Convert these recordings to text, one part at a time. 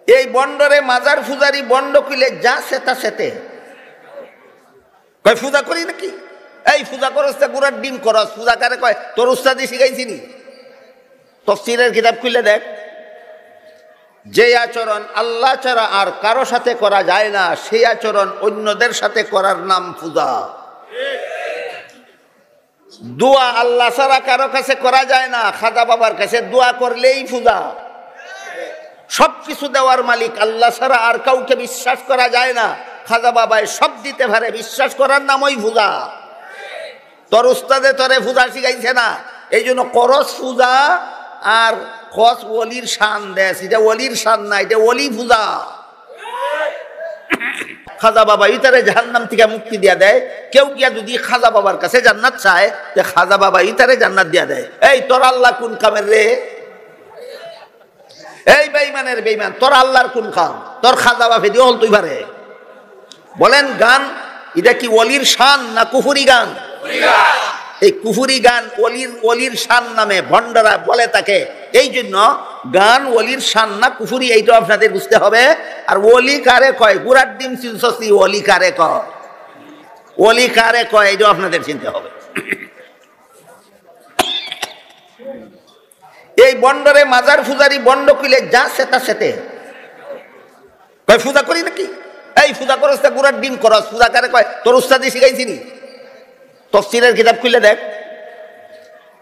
এই বন্ডরে মাজার পূজারি বন্ড কইলে যা সেতা সেতে কয় পূজা করি নাকি? এই পূজা করস তা গুড়ার ডিম করস, পূজা কারে কয়? তোর উস্তাদি শিখাইছিনি? তাফসীরের কিতাব খুলে দেখ, যে আচরণ আল্লাহ ছাড়া আর কারো সাথে করা যায় না সেই আচরণ অন্যদের সাথে করার নাম পূজা। দোয়া আল্লাহ ছাড়া কারো কাছে করা যায় না, খাজা বাবার কাছে দোয়া করলেই পূজা। সবকিছু দেওয়ার মালিক আল্লাহ ছাড়া আর কাউকে বিশ্বাস করা যায় না, খাজা বাবায় সব দিতে পারে, বিশ্বাস করার নামই পূজা। তোর উস্তাদে তোরে পূজা শিখাইছে না, এই জন্য করস পূজা আর খস ওলির শান দেশ, এটা ওলির শান না, এটা ওলি পূজা। খাজা বাবা ইতারে জাহান্নাম থেকে মুক্তি দিয়া দেয়। কেউ গিয়া যদি খাজা বাবার কাছে জান্নাত চায়, তে খাজা বাবা ইতারে জান্নাত দিয়া দেয়। এই তোর আল্লাহ কোন কামের রে? এই বেঈমানের বেঈমান, তোর আল্লাহর কোন কাম? তোর খাজা বাবা দিও হল তুই পারে? বলেন গান এটা কি ওলির শান না কুফরি গান? এই কুফরি গান ওলির শান নামে ভণ্ডরা বলে থাকে। এই জন্য গান ওলির শান না কুফরি, এইটা আপনাদের বুঝতে হবে। আর ওলি কারে কয়? গুড়ার ডিম চিনসি, ওলি কারে কয়? ওলি কারে কয় এইটা আপনাদের চিনতে হবে। এই বন্ডরে মাজার পূজারি বন্ড কইলে যা সেতা সেতে কয় পূজা করি নাকি? এই পূজা করস তা গুড়ার ডিম করস, পূজা কারে কয়? তোর উস্তাদি শিখাইছিনি? তাফসীরের কিতাব খুলে দেখ,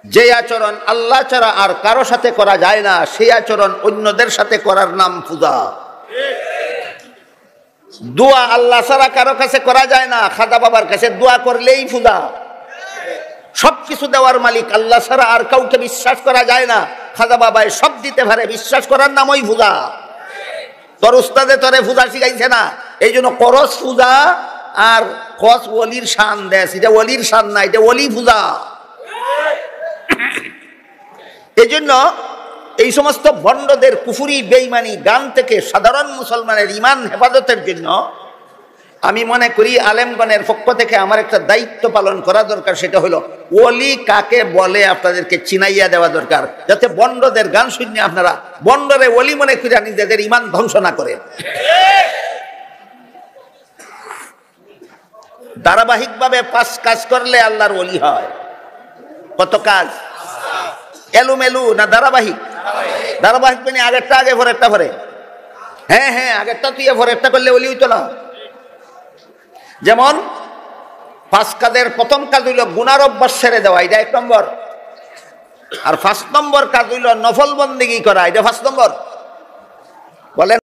যে আচরণ আল্লাহ ছাড়া আর কারো সাথে করা যায় না সেই আচরণ অন্যদের সাথে করার নাম পূজা। দোয়া আল্লাহ ছাড়া কারো কাছে করা যায় না, খাজা বাবার কাছে দোয়া করলেই পূজা। সবকিছু দেওয়ার মালিক আল্লাহ ছাড়া আর কাউকে বিশ্বাস করা যায় না, খাজা বাবায় সব দিতে পারে, বিশ্বাস করার নামই পূজা। তোর উস্তাদে তোরে পূজা শিখাইছে না, এই জন্য করস পূজা আর খস ওলির শান দেশ, এটা ওলির শান না, এটা ওলি পূজা। এই জন্য এই সমস্ত ভণ্ডদের কুফরি বেঈমানি গান থেকে সাধারণ মুসলমানের ইমান হেফাজতের জন্য আমি মনে করি আলেমগণের পক্ষ থেকে আমার একটা দায়িত্ব পালন করা দরকার। সেটা হলো ওলি কাকে বলে আপনাদেরকে চিনাইয়া দেওয়া দরকার, যাতে ভণ্ডদের গান শুনে আপনারা ভণ্ডরে ওলি মনে করে নিজেদের ইমান ধ্বংস না করেন। ধারাবাহিকভাবে 5 কাজ করলে আল্লাহর ওলি হয়। কত কাজ? এলোমেলু না ধারাবাহিক? ধারাবাহিক মানে আগেরটা আগে পরেরটা পরে। হ্যাঁ আগেরটা তুই পরেরটা করলে ওলি হইতো না। যেমন 5 কাজের প্রথম কাজ হইল গুনার অভ্যাস ছেড়ে দেওয়া, এটা 1 নম্বর। আর 5 নম্বর কাজ হইল নফল বন্দেগী করা, এটা 5 নম্বর। বলেন